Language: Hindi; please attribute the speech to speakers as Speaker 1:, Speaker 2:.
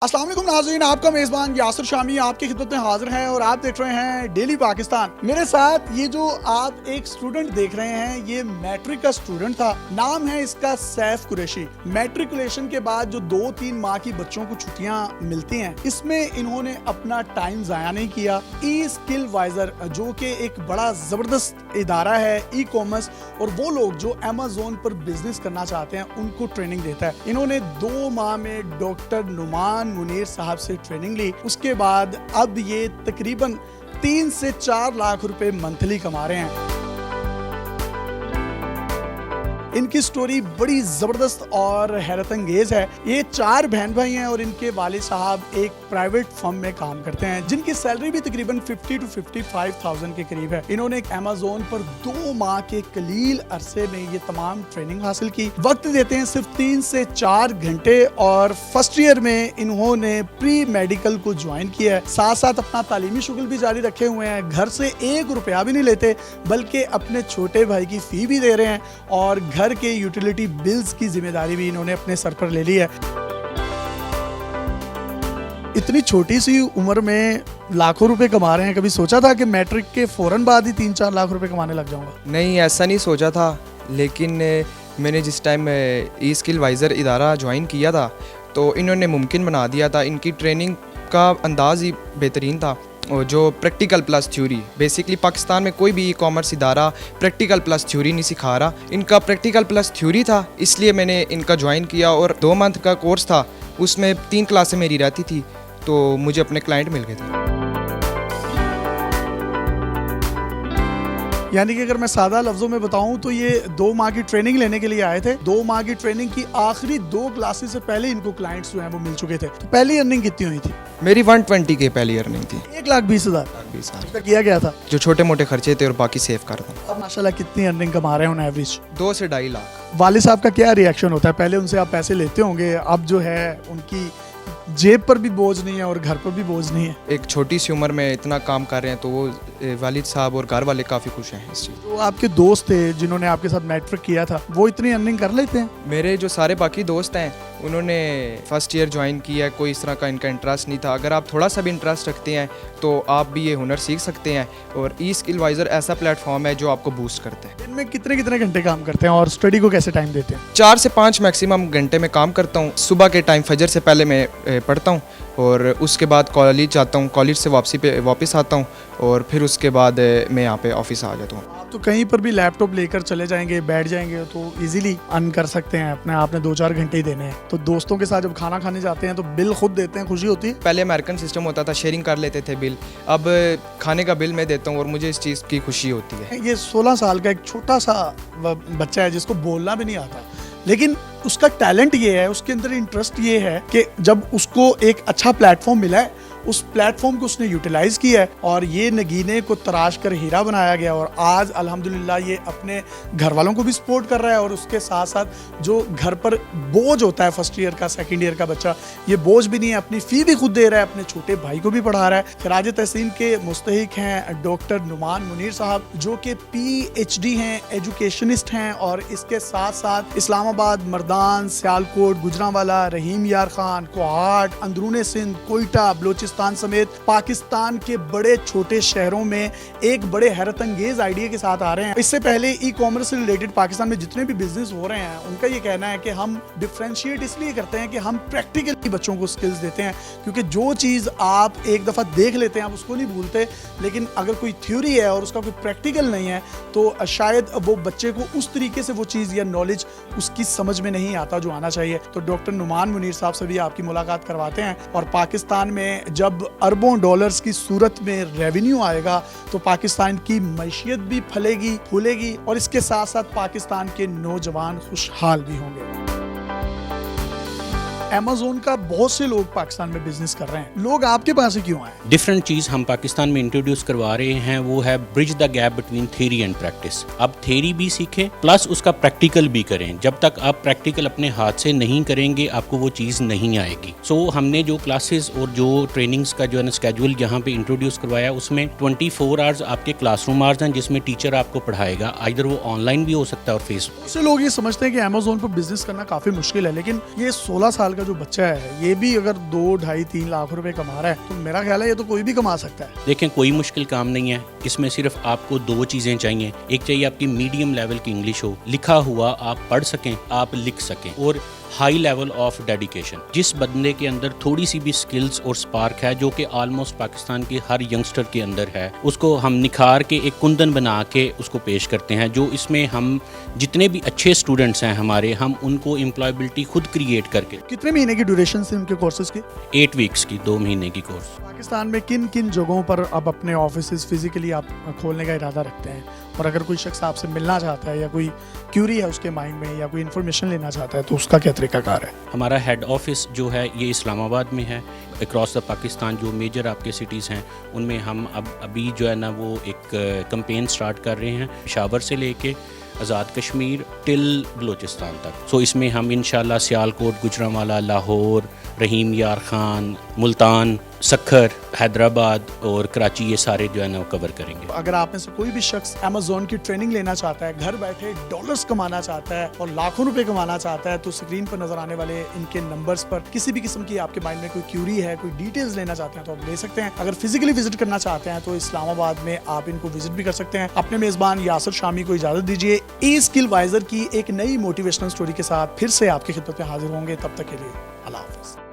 Speaker 1: अस्सलाम वालेकुम नाज़रीन, आपका मेज़बान यासिर शामी आपकी खिदमत में हाजिर है और आप देख रहे हैं डेली पाकिस्तान। मेरे साथ ये जो आप एक स्टूडेंट देख रहे हैं, ये मैट्रिक का स्टूडेंट था। नाम है इसका सैफ कुरैशी। मैट्रिकुलेशन के बाद जो 2-3 माह की बच्चों को छुट्टियां मिलती हैं, इसमें इन्होंने अपना टाइम ज़ाया नहीं किया। ई स्किल वाइजर जो कि एक बड़ा ज़बरदस्त इदारा है ई कॉमर्स, और वो लोग जो अमेज़ोन पर बिजनेस करना चाहते हैं उनको ट्रेनिंग देता है। इन्होंने 2 माह में डॉक्टर नुमान मुनीर साहब से ट्रेनिंग ली। उसके बाद अब ये तकरीबन 3 से 4 लाख रुपए मंथली कमा रहे हैं। इनकी स्टोरी बड़ी जबरदस्त और हैरत अंगेज है। ये 4 बहन भाई हैं और इनके वालिद साहब एक प्राइवेट फर्म में काम करते हैं, जिनकी सैलरी भी तकरीबन 50 से 55,000 के करीब है। इन्होंने एक अमेज़ोन पर 2 माह के कलील अरसे में ये तमाम ट्रेनिंग हासिल की। वक्त देते हैं सिर्फ 3 से 4 घंटे, और फर्स्ट ईयर में इन्होंने प्री मेडिकल को ज्वाइन किया है। साथ साथ अपना तालीमी शुगल भी जारी रखे हुए हैं। घर से 1 रुपया भी नहीं लेते, बल्कि अपने छोटे भाई की फी भी दे रहे हैं, और घर के यूटिलिटी बिल्स की जिम्मेदारी भी इन्होंने अपने सर पर ले ली है। इतनी छोटी सी उम्र में लाखों रुपए कमा रहे हैं। कभी सोचा था कि मैट्रिक के फौरन बाद ही 3-4 लाख रुपए कमाने लग जाऊंगा?
Speaker 2: नहीं, ऐसा नहीं सोचा था, लेकिन मैंने जिस टाइम ई स्किल वाइजर इदारा ज्वाइन किया था तो इन्होंने मुमकिन बना दिया था। इनकी ट्रेनिंग का अंदाज़ ही बेहतरीन था, और जो practical plus theory, basically Pakistan में कोई भी ई कॉमर्स इदारा प्रैक्टिकल प्लस थ्योरी नहीं सिखा रहा। इनका प्रैक्टिकल प्लस थ्योरी था, इसलिए मैंने इनका ज्वाइन किया। और 2 मंथ का कोर्स था, उसमें 3 क्लासें मेरी रहती थी, तो मुझे अपने क्लाइंट मिल गए थे।
Speaker 1: यानी कि अगर मैं सादा लफ्जों में बताऊं तो ये 2 माह की ट्रेनिंग लेने के लिए आए थे। 2 माह की ट्रेनिंग की आखिरी 2 क्लासेस से पहले इनको क्लाइंट्स जो हैं वो मिल चुके थे। तो पहली अर्निंग कितनी हुई थी?
Speaker 2: मेरी 120 के पहली अर्निंग थी।
Speaker 1: 1,20,000
Speaker 2: 20,000
Speaker 1: किया गया था,
Speaker 2: जो छोटे मोटे खर्चे थे और बाकी सेव करता।
Speaker 1: अब माशाल्लाह कितनी अर्निंग कमा रहे हैं ऑन एवरेज?
Speaker 2: 2 से 2.5 लाख।
Speaker 1: वालिद साहब का क्या रिएक्शन होता है? पहले उनसे आप पैसे लेते होंगे, अब जो है उनकी जेब पर भी बोझ नहीं है और घर पर भी बोझ नहीं है।
Speaker 2: एक छोटी सी उम्र में इतना काम कर रहे हैं, तो वो वालिद साहब और घर वाले काफ़ी खुश हैं इस चीज़।
Speaker 1: तो आपके दोस्त थे जिन्होंने आपके साथ मैट्रिक किया था, वो इतनी अर्निंग कर लेते हैं?
Speaker 2: मेरे जो सारे बाकी दोस्त हैं उन्होंने फर्स्ट ईयर ज्वाइन किया है, कोई इस तरह का इनका इंटरेस्ट नहीं था। अगर आप थोड़ा सा भी इंटरेस्ट रखते हैं तो आप भी ये हुनर सीख सकते हैं, और ई स्किल वाइजर ऐसा प्लेटफॉर्म है जो आपको बूस्ट करता है।
Speaker 1: दिन में कितने घंटे काम करते हैं और स्टडी को कैसे टाइम देते हैं?
Speaker 2: 4 से 5 मैक्सिमम घंटे में काम करता हूँ। सुबह के टाइम फजर से पहले मैं पढ़ता हूँ, और उसके बाद कॉलेज जाता हूँ, कॉलेज से वापस आता हूँ, और फिर उसके बाद मैं यहाँ पे ऑफिस आ जाता हूँ।
Speaker 1: आप तो कहीं पर भी लैपटॉप लेकर चले जाएंगे, बैठ जाएंगे तो इजीली अर्न कर सकते हैं। अपने आपने 2-4 घंटे ही देने हैं। तो दोस्तों के साथ जब खाना खाने जाते हैं तो बिल खुद देते हैं, खुशी होती है?
Speaker 2: पहले अमेरिकन सिस्टम होता था, शेयरिंग कर लेते थे बिल। अब खाने का बिल मैं देता हूँ और मुझे इस चीज़ की खुशी होती है।
Speaker 1: ये 16 साल का एक छोटा सा बच्चा है जिसको बोलना भी नहीं आता, लेकिन उसका टैलेंट ये है, उसके अंदर इंटरेस्ट ये है कि जब उसको एक अच्छा प्लेटफॉर्म मिला है, उस प्लेटफॉर्म को उसने यूटिलाइज किया है, और ये नगीने को तराश कर हीरा बनाया गया। और आज अल्हम्दुलिल्लाह ये अपने घर वालों को भी सपोर्ट कर रहा है, और उसके साथ साथ जो घर पर बोझ होता है फर्स्ट ईयर का, सेकंड ईयर का बच्चा, ये बोझ भी नहीं है, अपनी फ़ी भी खुद दे रहा है, अपने छोटे भाई को भी पढ़ा रहा है। खराज तहसीन के मुस्तहिक हैं डॉक्टर नुमान मुनीर साहब, जो कि PhD हैं, एजुकेशनिस्ट हैं, और इसके साथ साथ इस्लामाबाद, मर्दान, सियालकोट, गुजरांवाला, रहीम यार खान, कोहाट, अंदरूने सिंध, कोयटा, बलोचिस्तान समेत पाकिस्तान के बड़े छोटे शहरों में एक बड़े हैरत अंगेज आइडिया के साथ आ रहे हैं। इससे पहले ई कॉमर्स से रिलेटेड पाकिस्तान में जितने भी बिजनेस हो रहे हैं, उनका ये कहना है कि हम डिफ्रेंशिएट इसलिए करते हैं कि हम प्रैक्टिकली बच्चों को स्किल्स देते हैं, क्योंकि जो चीज़ आप एक दफ़ा देख लेते हैं आप उसको नहीं भूलते, लेकिन अगर कोई थ्योरी है और उसका कोई प्रैक्टिकल नहीं है तो शायद वो बच्चे को उस तरीके से वो चीज़ या नॉलेज उसकी समझ में नहीं आता जो आना चाहिए। तो डॉक्टर नुमान मुनीर साहब से भी आपकी मुलाकात करवाते हैं, और पाकिस्तान में जब अरबों डॉलर्स की सूरत में रेवेन्यू आएगा तो पाकिस्तान की मैशियत भी फलेगी फूलेगी, और इसके साथ साथ पाकिस्तान के नौजवान खुशहाल भी होंगे। अमेज़ोन का बहुत से लोग पाकिस्तान में बिजनेस कर रहे हैं, लोग आपके पास ही क्यों आए?
Speaker 3: डिफरेंट चीज़ हम पाकिस्तान में इंट्रोड्यूस करवा रहे हैं, वो है bridge the gap between theory and practice. अब थ्योरी भी सीखें प्लस उसका प्रैक्टिकल भी करें। जब तक आप प्रैक्टिकल अपने हाथ से नहीं करेंगे आपको वो चीज़ नहीं आएगी। सो हमने जो क्लासेस और जो ट्रेनिंग्स का जो है ना स्केड्यूल यहाँ पे इंट्रोड्यूस करवाया, उसमें 24 आवर्स आपके क्लासरूम आवर्स हैं जिसमें टीचर आपको पढ़ाएगा। आइदर वो ऑनलाइन भी हो सकता है और फेसबुक।
Speaker 1: बहुत से लोग ये समझते हैं कि अमेज़ोन पर बिजनेस करना काफ़ी मुश्किल है, लेकिन ये 16 साल का जो बच्चा है ये भी अगर 2, 2.5, 3 लाख रुपए कमा रहा है तो मेरा ख्याल है ये तो कोई भी कमा सकता है।
Speaker 3: देखें, कोई मुश्किल काम नहीं है, इसमें सिर्फ आपको 2 चीज़ें चाहिए। एक चाहिए आपकी मीडियम लेवल की इंग्लिश हो, लिखा हुआ आप पढ़ सकें, आप लिख सकें, और हाई लेवल ऑफ डेडिकेशन। जिस बंदे के अंदर थोड़ी सी भी स्किल्स और स्पार्क है, जो कि ऑलमोस्ट पाकिस्तान के हर यंगस्टर के अंदर है, उसको हम निखार के एक कुंदन बना के उसको पेश करते हैं। जो इसमें हम जितने भी अच्छे स्टूडेंट्स हैं हमारे, हम उनको एम्प्लॉयबिलिटी खुद क्रिएट करके।
Speaker 1: कितने महीने की ड्यूरेशन से उनके कोर्सेज की?
Speaker 3: 8 वीक्स की, 2 महीने की कोर्स।
Speaker 1: पाकिस्तान में किन किन जगहों पर अब अपने ऑफिस फिजिकली आप खोलने का इरादा रखते हैं, और अगर कोई शख्स आपसे मिलना चाहता है या कोई क्यूरी है उसके माइंड में या कोई इन्फॉर्मेशन लेना चाहता है तो उसका क्या तरीकाकार है?
Speaker 3: हमारा हेड ऑफिस जो है ये इस्लामाबाद में है। अक्रॉस द पाकिस्तान जो मेजर आपके सिटीज़ हैं उनमें हम अभी जो है ना वो एक कैंपेन स्टार्ट कर रहे हैं, शावर से लेके आज़ाद कश्मीर टिल बलूचिस्तान तक। सो इसमें हम इंशाल्लाह सियालकोट, गुजरांवाला, लाहौर, रहीम यार खान, मुल्तान, सखर, हैदराबाद और कराची, ये सारे जो है ना वो कवर करेंगे।
Speaker 1: अगर आप में से कोई भी शख्स अमेज़ॉन की ट्रेनिंग लेना चाहता है, घर बैठे डॉलर्स कमाना चाहता है और लाखों रुपए कमाना चाहता है, तो स्क्रीन पर नजर आने वाले इनके नंबर्स पर किसी भी किस्म की आपके माइंड में कोई क्यूरी है, कोई डिटेल्स लेना चाहते हैं तो आप ले सकते हैं। अगर फिजिकली विजिट करना चाहते हैं तो इस्लामाबाद में आप इनको विजिट भी कर सकते हैं। अपने मेजबान यासर शामी को इजाजत दीजिए। ई स्किल वाइजर की एक नई मोटिवेशनल स्टोरी के साथ फिर से आपकी खिदमत में हाजिर होंगे। तब तक के लिए अल्लाह हाफिज़।